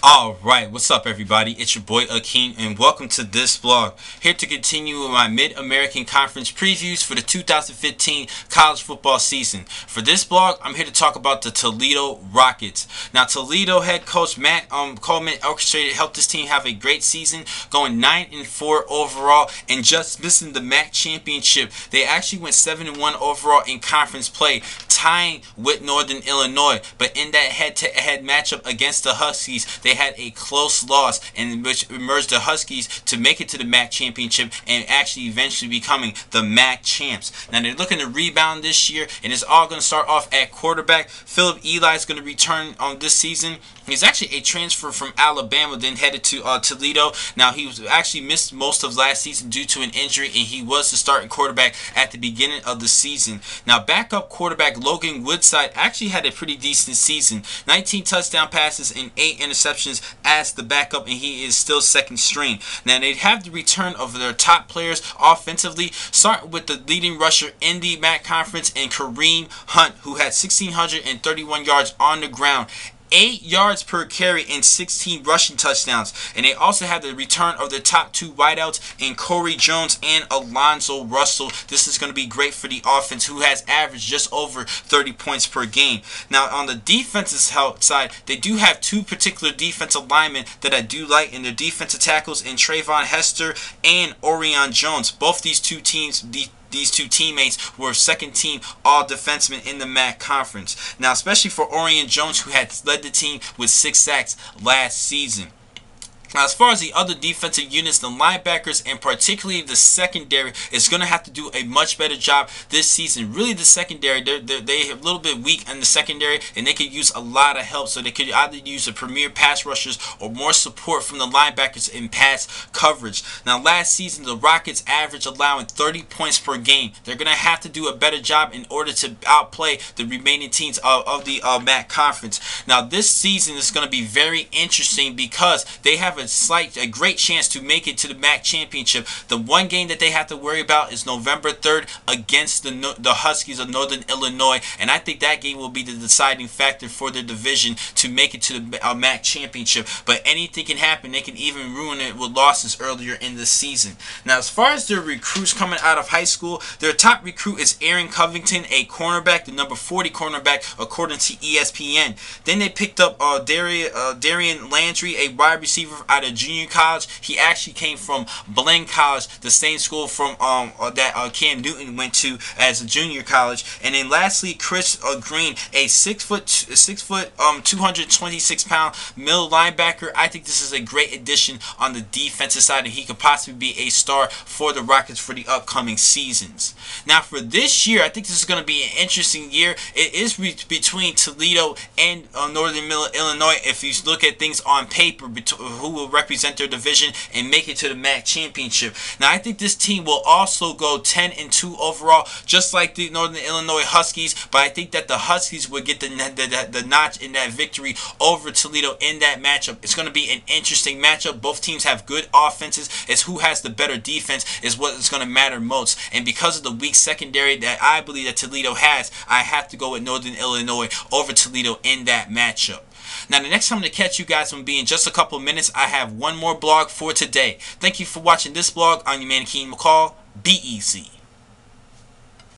Alright, what's up everybody? It's your boy Akeem and welcome to this vlog. Here to continue with my Mid-American Conference previews for the 2015 college football season. For this vlog, I'm here to talk about the Toledo Rockets. Now, Toledo head coach Matt Coleman helped this team have a great season, going 9-4 overall and just missing the MAC championship. They actually went 7-1 overall in conference play, tying with Northern Illinois. But in that head-to-head matchup against the Huskies, they had a close loss, in which emerged the Huskies to make it to the MAC championship and actually eventually becoming the MAC champs. Now they're looking to rebound this year, and it's all going to start off at quarterback. Philip Eli is going to return on this season. He's actually a transfer from Alabama, then headed to Toledo. Now, he was actually missed most of last season due to an injury, and he was the starting quarterback at the beginning of the season. Now, backup quarterback Logan Woodside actually had a pretty decent season. 19 touchdown passes and 8 interceptions as the backup, and he is still second string. Now, they have the return of their top players offensively, starting with the leading rusher in the MAC Conference and Kareem Hunt, who had 1,631 yards on the ground, 8 yards per carry and 16 rushing touchdowns. And they also have the return of their top two wideouts in Corey Jones and Alonzo Russell. This is going to be great for the offense, who has averaged just over 30 points per game. Now, on the defensive side, they do have two particular defensive linemen that I do like in their defensive tackles in Trayvon Hester and Orion Jones. Both these two teammates were second-team all-defensemen in the MAC Conference. Now, especially for Orion Jones, who had led the team with 6 sacks last season. Now, as far as the other defensive units, the linebackers and particularly the secondary is going to have to do a much better job this season. Really, the secondary, they're a little bit weak in the secondary, and they could use a lot of help. So they could either use a premier pass rushers or more support from the linebackers in pass coverage. Now, last season, the Rockets averaged allowing 30 points per game. They're going to have to do a better job in order to outplay the remaining teams of the MAC Conference. Now, this season is going to be very interesting because they have a great chance to make it to the MAC championship. The one game that they have to worry about is November 3rd against the Huskies of Northern Illinois, and I think that game will be the deciding factor for their division to make it to the MAC championship. But anything can happen. They can even ruin it with losses earlier in the season. Now, as far as their recruits coming out of high school, their top recruit is Aaron Covington, a cornerback, the number 40 cornerback according to ESPN. Then they picked up Darian Landry, a wide receiver out of junior college. He actually came from Blaine College, the same school from that Cam Newton went to as a junior college. And then lastly, Chris Green, a 6 foot 226 pound middle linebacker. I think this is a great addition on the defensive side, and he could possibly be a star for the Rockets for the upcoming seasons. Now, for this year, I think this is going to be an interesting year. It is between Toledo and Northern Illinois. If you look at things on paper, who will represent their division and make it to the MAC championship. Now, I think this team will also go 10-2 overall, just like the Northern Illinois Huskies, but I think that the Huskies will get the notch in that victory over Toledo in that matchup. It's going to be an interesting matchup. Both teams have good offenses. It's who has the better defense is what is going to matter most. And because of the weak secondary that I believe that Toledo has, I have to go with Northern Illinois over Toledo in that matchup. Now, the next time to catch you guys will be in just a couple of minutes. I have one more blog for today. Thank you for watching this blog. I'm your man, Akeem McCall. Be easy.